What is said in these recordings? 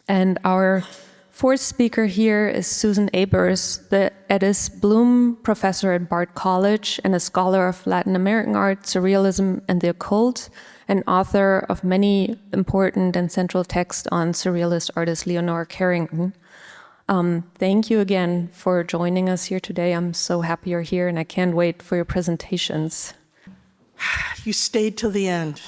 And our fourth speaker here is Susan Aberth, the Edis Bloom Professor at Bard College and a scholar of Latin American art, surrealism, and the occult, and author of many important and central texts on surrealist artist Leonora Carrington. Thank you again for joining us here today. I'm so happy you're here, and I can't wait for your presentations. You stayed till the end.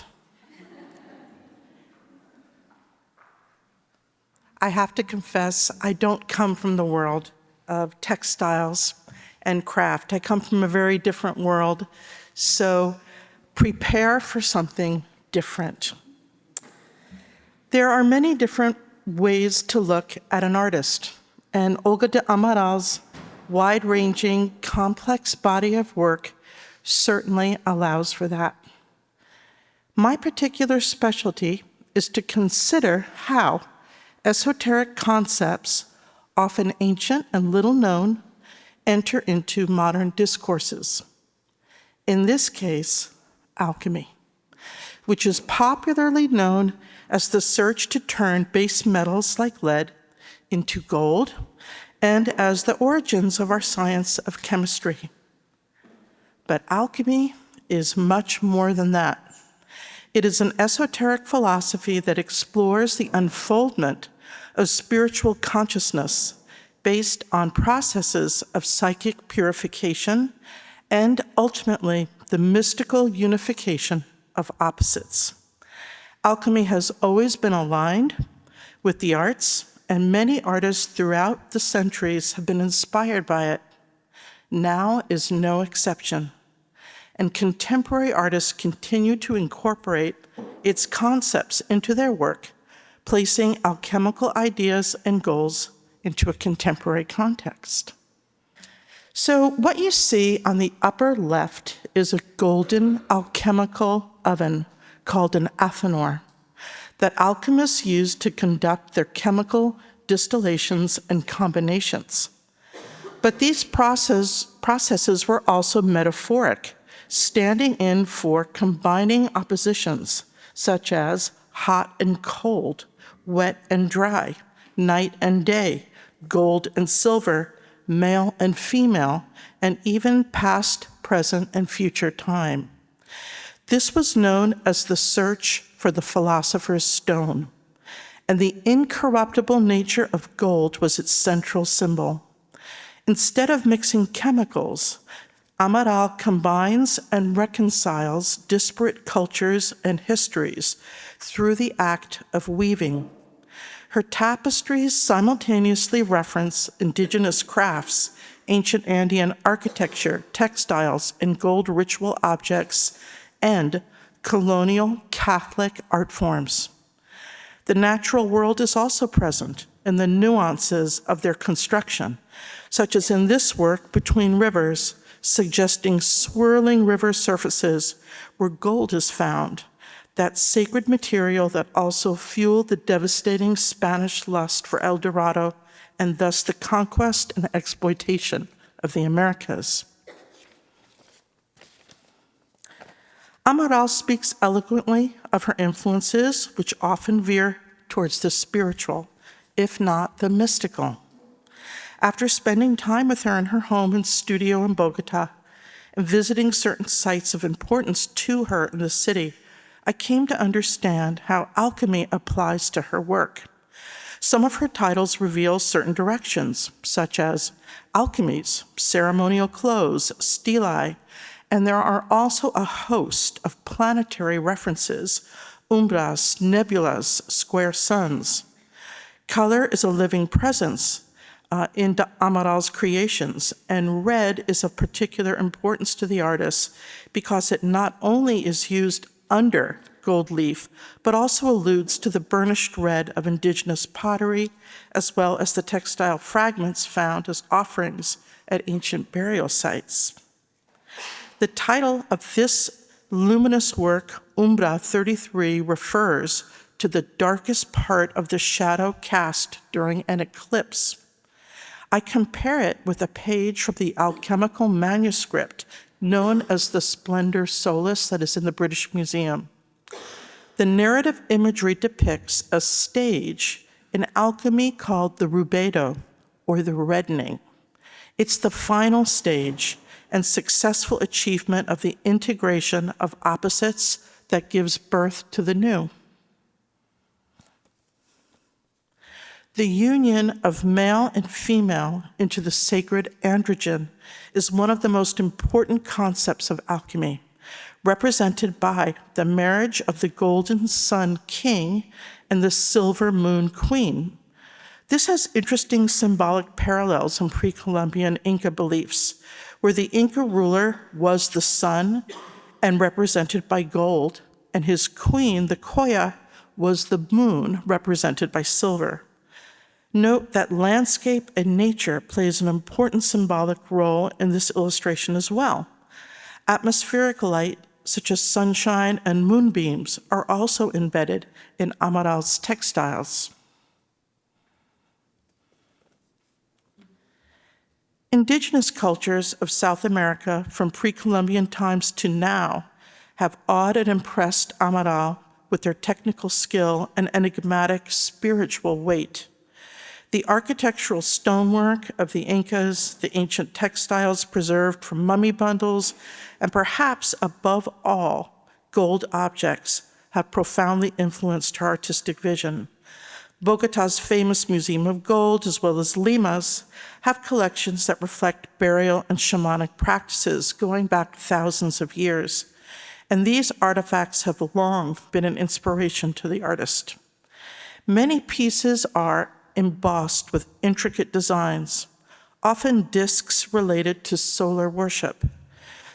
I have to confess, I don't come from the world of textiles and craft. I come from a very different world, so prepare for something different. There are many different ways to look at an artist, and Olga de Amaral's wide-ranging, complex body of work certainly allows for that. My particular specialty is to consider how esoteric concepts, often ancient and little known, enter into modern discourses. In this case, alchemy, which is popularly known as the search to turn base metals like lead into gold, and as the origins of our science of chemistry. But alchemy is much more than that. It is an esoteric philosophy that explores the unfoldment of spiritual consciousness based on processes of psychic purification and ultimately the mystical unification of opposites. Alchemy has always been aligned with the arts, and many artists throughout the centuries have been inspired by it. Now is no exception, and contemporary artists continue to incorporate its concepts into their work, placing alchemical ideas and goals into a contemporary context. So what you see on the upper left is a golden alchemical oven called an athanor that alchemists use to conduct their chemical distillations and combinations. But these processes were also metaphoric, standing in for combining oppositions, such as hot and cold, wet and dry, night and day, gold and silver, male and female, and even past, present, and future time. This was known as the search for the philosopher's stone, and the incorruptible nature of gold was its central symbol. Instead of mixing chemicals, Amaral combines and reconciles disparate cultures and histories through the act of weaving. Her tapestries simultaneously reference indigenous crafts, ancient Andean architecture, textiles, and gold ritual objects, and colonial Catholic art forms. The natural world is also present in the nuances of their construction, such as in this work, Between Rivers, suggesting swirling river surfaces where gold is found, that sacred material that also fueled the devastating Spanish lust for El Dorado and thus the conquest and exploitation of the Americas. Amaral speaks eloquently of her influences, which often veer towards the spiritual, if not the mystical. After spending time with her in her home and studio in Bogota and visiting certain sites of importance to her in the city, I came to understand how alchemy applies to her work. Some of her titles reveal certain directions, such as alchemies, ceremonial clothes, stelae, and there are also a host of planetary references, umbras, nebulas, square suns. Color is a living presence in Amaral's creations, and red is of particular importance to the artist because it not only is used under gold leaf, but also alludes to the burnished red of indigenous pottery, as well as the textile fragments found as offerings at ancient burial sites. The title of this luminous work, Umbra 33, refers to the darkest part of the shadow cast during an eclipse. I compare it with a page from the alchemical manuscript known as the Splendor Solis that is in the British Museum. The narrative imagery depicts a stage in alchemy called the rubedo, or the reddening. It's the final stage and successful achievement of the integration of opposites that gives birth to the new. The union of male and female into the sacred androgen is one of the most important concepts of alchemy, represented by the marriage of the golden sun king and the silver moon queen. This has interesting symbolic parallels in pre-Columbian Inca beliefs, where the Inca ruler was the sun and represented by gold, and his queen, the Coya, was the moon, represented by silver. Note that landscape and nature plays an important symbolic role in this illustration as well. Atmospheric light, such as sunshine and moonbeams, are also embedded in Amaral's textiles. Indigenous cultures of South America from pre-Columbian times to now have awed and impressed Amaral with their technical skill and enigmatic spiritual weight. The architectural stonework of the Incas, the ancient textiles preserved from mummy bundles, and perhaps above all, gold objects have profoundly influenced her artistic vision. Bogota's famous Museum of Gold, as well as Lima's, have collections that reflect burial and shamanic practices going back thousands of years. And these artifacts have long been an inspiration to the artist. Many pieces are embossed with intricate designs, often discs related to solar worship.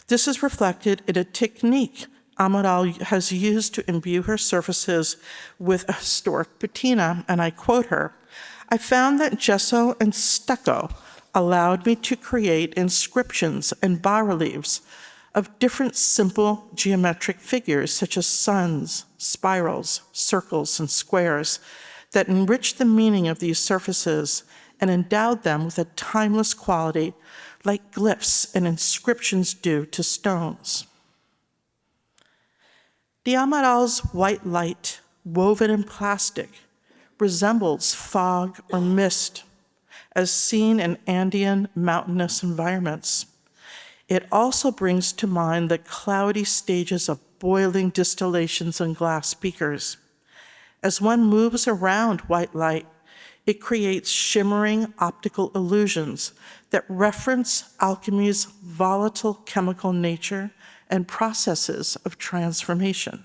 This is reflected in a technique Amaral has used to imbue her surfaces with a historic patina, and I quote her, "I found that gesso and stucco allowed me to create inscriptions and bas-reliefs of different simple geometric figures such as suns, spirals, circles, and squares that enriched the meaning of these surfaces and endowed them with a timeless quality like glyphs and inscriptions do to stones." De Amaral's white light, woven in plastic, resembles fog or mist, as seen in Andean mountainous environments. It also brings to mind the cloudy stages of boiling distillations in glass beakers. As one moves around white light, it creates shimmering optical illusions that reference alchemy's volatile chemical nature and processes of transformation.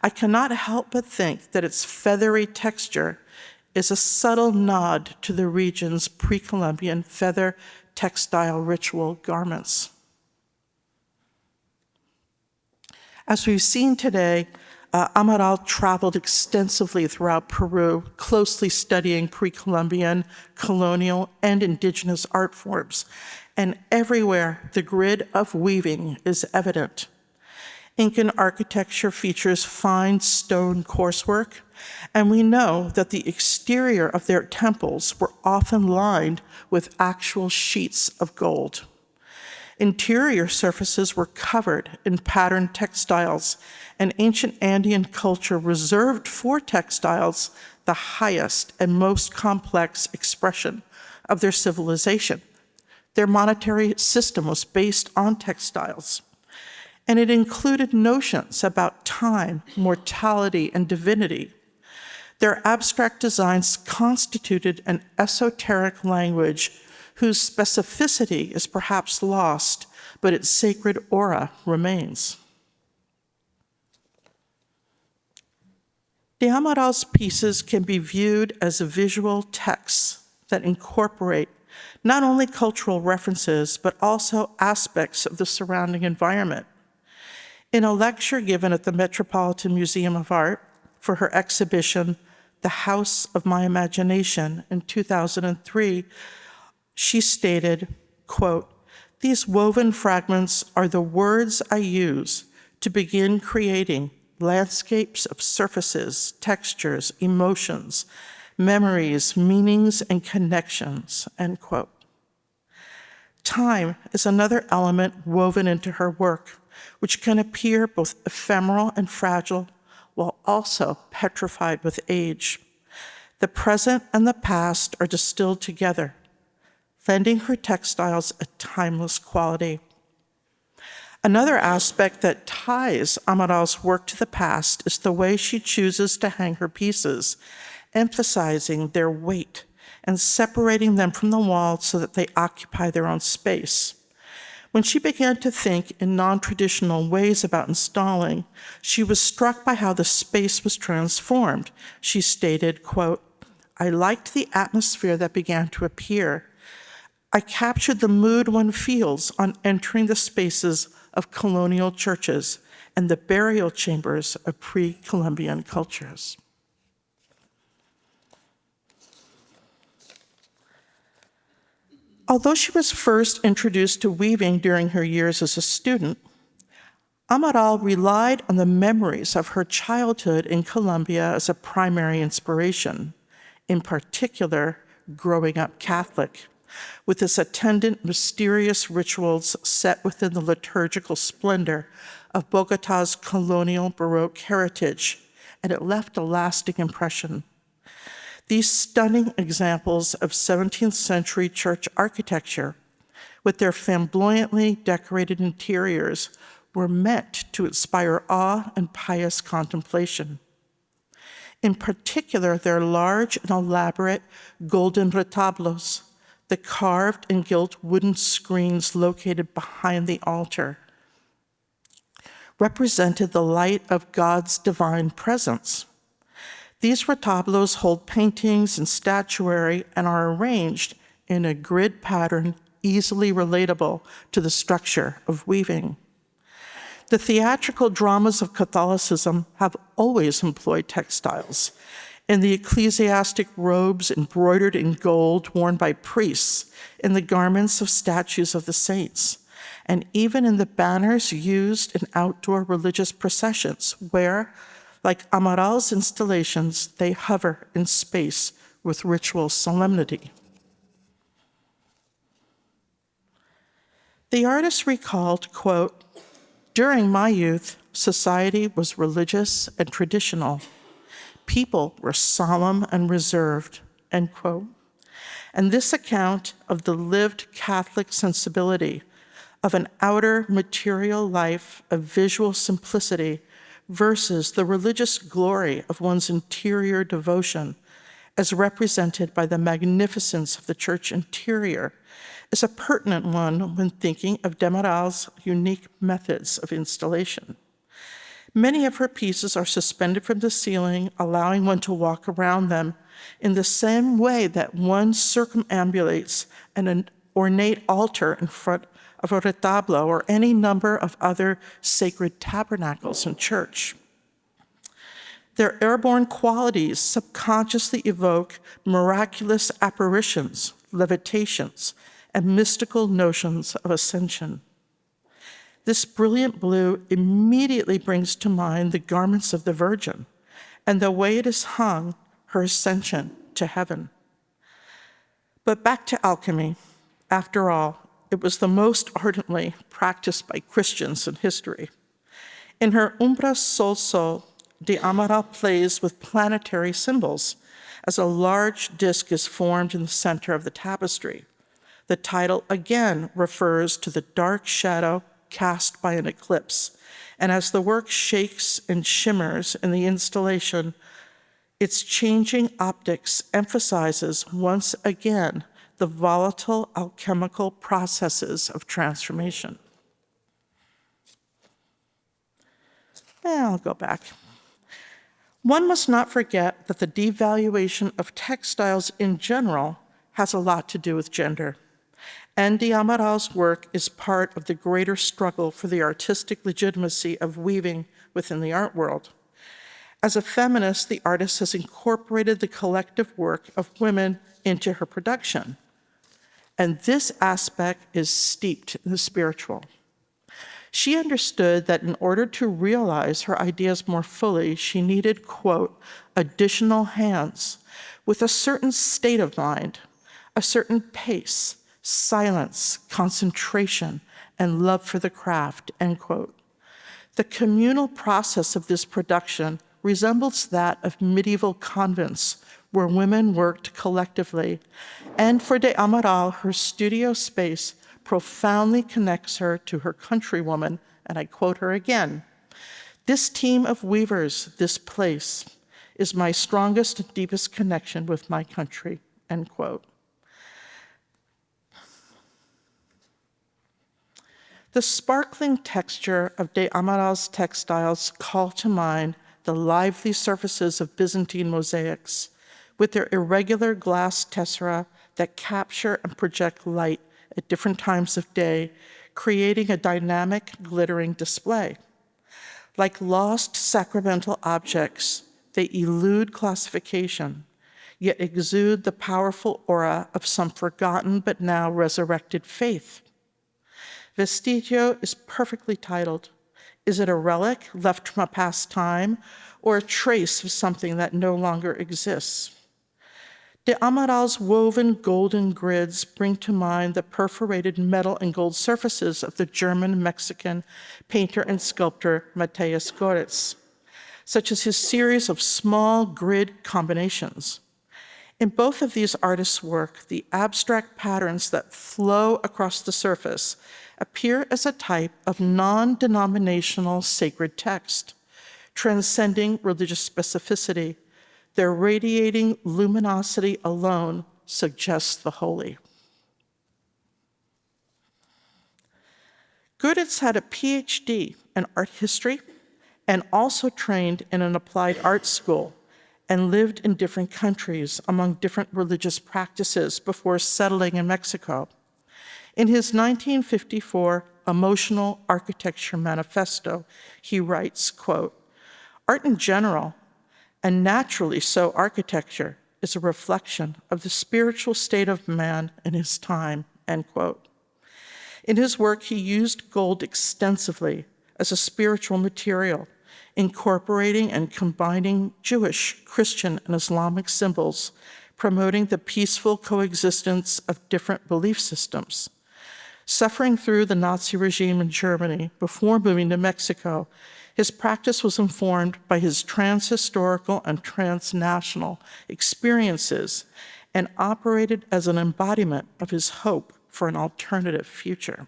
I cannot help but think that its feathery texture is a subtle nod to the region's pre-Columbian feather textile ritual garments. As we've seen today, Amaral traveled extensively throughout Peru, closely studying pre-Columbian, colonial, and indigenous art forms, and everywhere the grid of weaving is evident. Incan architecture features fine stone coursework, and we know that the exterior of their temples were often lined with actual sheets of gold. Interior surfaces were covered in patterned textiles, and ancient Andean culture reserved for textiles the highest and most complex expression of their civilization. Their monetary system was based on textiles, and it included notions about time, mortality, and divinity. Their abstract designs constituted an esoteric language whose specificity is perhaps lost, but its sacred aura remains. De Amaral's pieces can be viewed as visual texts that incorporate not only cultural references, but also aspects of the surrounding environment. In a lecture given at the Metropolitan Museum of Art for her exhibition, The House of My Imagination, in 2003, she stated, quote, "These woven fragments are the words I use to begin creating landscapes of surfaces, textures, emotions, memories, meanings, and connections," end quote. Time is another element woven into her work, which can appear both ephemeral and fragile, while also petrified with age. The present and the past are distilled together, lending her textiles a timeless quality. Another aspect that ties Amaral's work to the past is the way she chooses to hang her pieces, emphasizing their weight and separating them from the wall so that they occupy their own space. When she began to think in non-traditional ways about installing, she was struck by how the space was transformed. She stated, quote, "I liked the atmosphere that began to appear. I captured the mood one feels on entering the spaces of colonial churches and the burial chambers of pre-Columbian cultures." Although she was first introduced to weaving during her years as a student, Amaral relied on the memories of her childhood in Colombia as a primary inspiration, in particular, growing up Catholic, with its attendant mysterious rituals set within the liturgical splendor of Bogotá's colonial Baroque heritage, and it left a lasting impression. These stunning examples of 17th century church architecture, with their flamboyantly decorated interiors, were meant to inspire awe and pious contemplation. In particular, their large and elaborate golden retablos, the carved and gilt wooden screens located behind the altar, represented the light of God's divine presence. These retablos hold paintings and statuary and are arranged in a grid pattern easily relatable to the structure of weaving. The theatrical dramas of Catholicism have always employed textiles. In the ecclesiastic robes embroidered in gold worn by priests, in the garments of statues of the saints, and even in the banners used in outdoor religious processions, where, like Amaral's installations, they hover in space with ritual solemnity. The artist recalled, quote, "During my youth, society was religious and traditional. People were solemn and reserved," end quote. And this account of the lived Catholic sensibility of an outer material life of visual simplicity versus the religious glory of one's interior devotion, as represented by the magnificence of the church interior, is a pertinent one when thinking of de Amaral's unique methods of installation. Many of her pieces are suspended from the ceiling, allowing one to walk around them in the same way that one circumambulates an ornate altar in front of a retablo or any number of other sacred tabernacles in church. Their airborne qualities subconsciously evoke miraculous apparitions, levitations, and mystical notions of ascension. This brilliant blue immediately brings to mind the garments of the Virgin and the way it is hung, her ascension to heaven. But back to alchemy. After all, it was the most ardently practiced by Christians in history. In her Umbra Sol Sol, de Amaral plays with planetary symbols as a large disk is formed in the center of the tapestry. The title again refers to the dark shadow cast by an eclipse, and as the work shakes and shimmers in the installation, its changing optics emphasizes once again the volatile alchemical processes of transformation. I'll go back. One must not forget that the devaluation of textiles in general has a lot to do with gender. And de Amaral's work is part of the greater struggle for the artistic legitimacy of weaving within the art world. As a feminist, the artist has incorporated the collective work of women into her production. And this aspect is steeped in the spiritual. She understood that in order to realize her ideas more fully, she needed, quote, additional hands with a certain state of mind, a certain pace, silence, concentration, and love for the craft, end quote. The communal process of this production resembles that of medieval convents where women worked collectively. And for de Amaral, her studio space profoundly connects her to her countrywoman, and I quote her again, "This team of weavers, this place, is my strongest and deepest connection with my country," end quote. The sparkling texture of de Amaral's textiles call to mind the lively surfaces of Byzantine mosaics, with their irregular glass tessera that capture and project light at different times of day, creating a dynamic, glittering display. Like lost sacramental objects, they elude classification, yet exude the powerful aura of some forgotten but now resurrected faith. Vestigio is perfectly titled. Is it a relic left from a past time or a trace of something that no longer exists? De Amaral's woven golden grids bring to mind the perforated metal and gold surfaces of the German-Mexican painter and sculptor Matthias Goritz, such as his series of small grid combinations. In both of these artists' work, the abstract patterns that flow across the surface appear as a type of non-denominational sacred text, transcending religious specificity. Their radiating luminosity alone suggests the holy. Goritz had a PhD in art history and also trained in an applied art school and lived in different countries among different religious practices before settling in Mexico. In his 1954 Emotional Architecture Manifesto, he writes, quote, "Art in general, and naturally so architecture, is a reflection of the spiritual state of man in his time," end quote. In his work, he used gold extensively as a spiritual material, incorporating and combining Jewish, Christian, and Islamic symbols, promoting the peaceful coexistence of different belief systems. Suffering through the Nazi regime in Germany before moving to Mexico, his practice was informed by his transhistorical and transnational experiences and operated as an embodiment of his hope for an alternative future.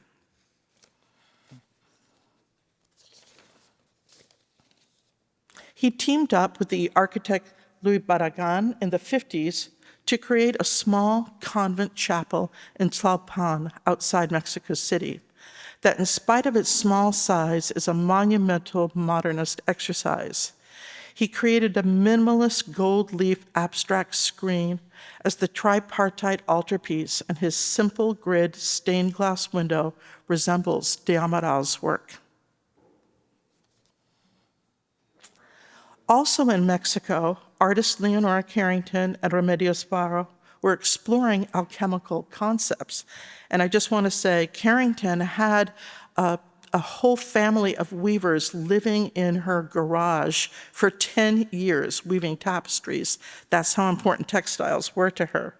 He teamed up with the architect Louis Barragan in the 50s to create a small convent chapel in Tlalpan outside Mexico City that, in spite of its small size, is a monumental modernist exercise. He created a minimalist gold leaf abstract screen as the tripartite altarpiece, and his simple grid stained glass window resembles de Amaral's work. Also in Mexico, artists Leonora Carrington and Remedios Varo were exploring alchemical concepts. And I just want to say, Carrington had a whole family of weavers living in her garage for 10 years, weaving tapestries. That's how important textiles were to her.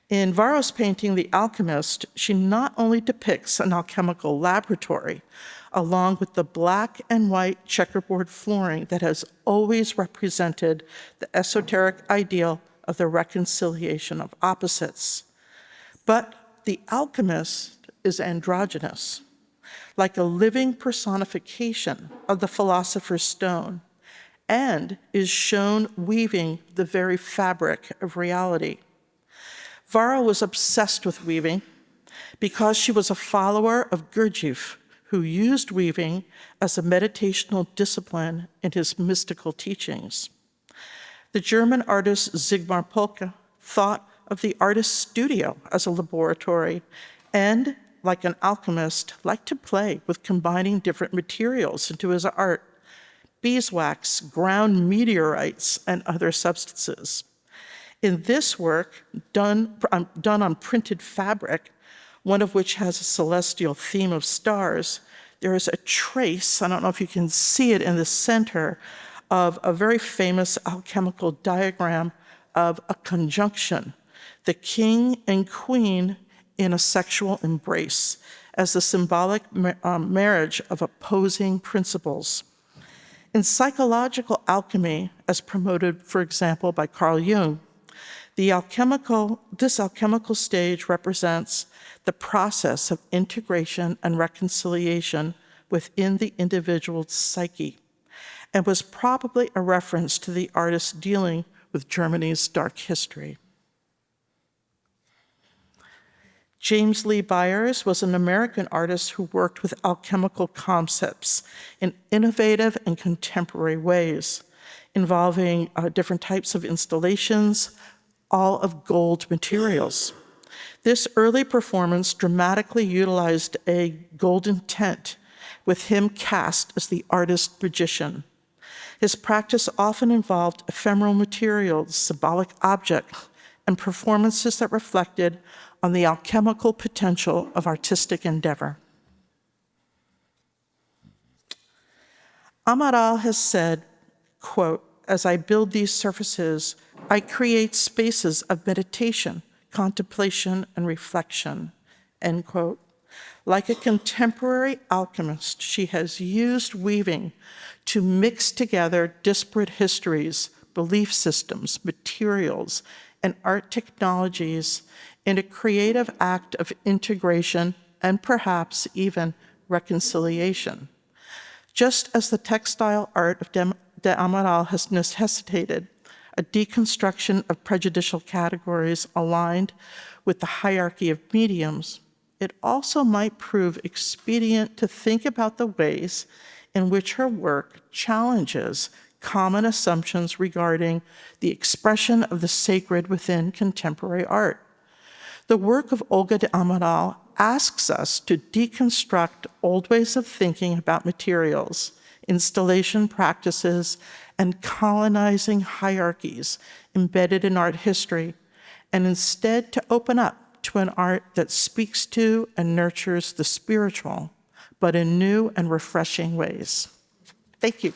In Varo's painting, The Alchemist, she not only depicts an alchemical laboratory, along with the black and white checkerboard flooring that has always represented the esoteric ideal of the reconciliation of opposites. But the alchemist is androgynous, like a living personification of the philosopher's stone, and is shown weaving the very fabric of reality. Varo was obsessed with weaving because she was a follower of Gurdjieff, who used weaving as a meditational discipline in his mystical teachings. The German artist Sigmar Polke thought of the artist's studio as a laboratory and, like an alchemist, liked to play with combining different materials into his art: beeswax, ground meteorites, and other substances. In this work, done on printed fabric, one of which has a celestial theme of stars, there is a trace, I don't know if you can see it in the center, of a very famous alchemical diagram of a conjunction, the king and queen in a sexual embrace, as the symbolic marriage of opposing principles. In psychological alchemy, as promoted, for example, by Carl Jung, this alchemical stage represents the process of integration and reconciliation within the individual's psyche, and was probably a reference to the artist dealing with Germany's dark history. James Lee Byers was an American artist who worked with alchemical concepts in innovative and contemporary ways, involving different types of installations, all of gold materials. This early performance dramatically utilized a golden tent, with him cast as the artist magician. His practice often involved ephemeral materials, symbolic objects, and performances that reflected on the alchemical potential of artistic endeavor. Amaral has said, quote, "As I build these surfaces, I create spaces of meditation, contemplation, and reflection," end quote. Like a contemporary alchemist, she has used weaving to mix together disparate histories, belief systems, materials, and art technologies in a creative act of integration and perhaps even reconciliation. Just as the textile art of de Amaral has necessitated a deconstruction of prejudicial categories aligned with the hierarchy of mediums, it also might prove expedient to think about the ways in which her work challenges common assumptions regarding the expression of the sacred within contemporary art. The work of Olga de Amaral asks us to deconstruct old ways of thinking about materials, installation practices, and colonizing hierarchies embedded in art history, and instead to open up to an art that speaks to and nurtures the spiritual, but in new and refreshing ways. Thank you.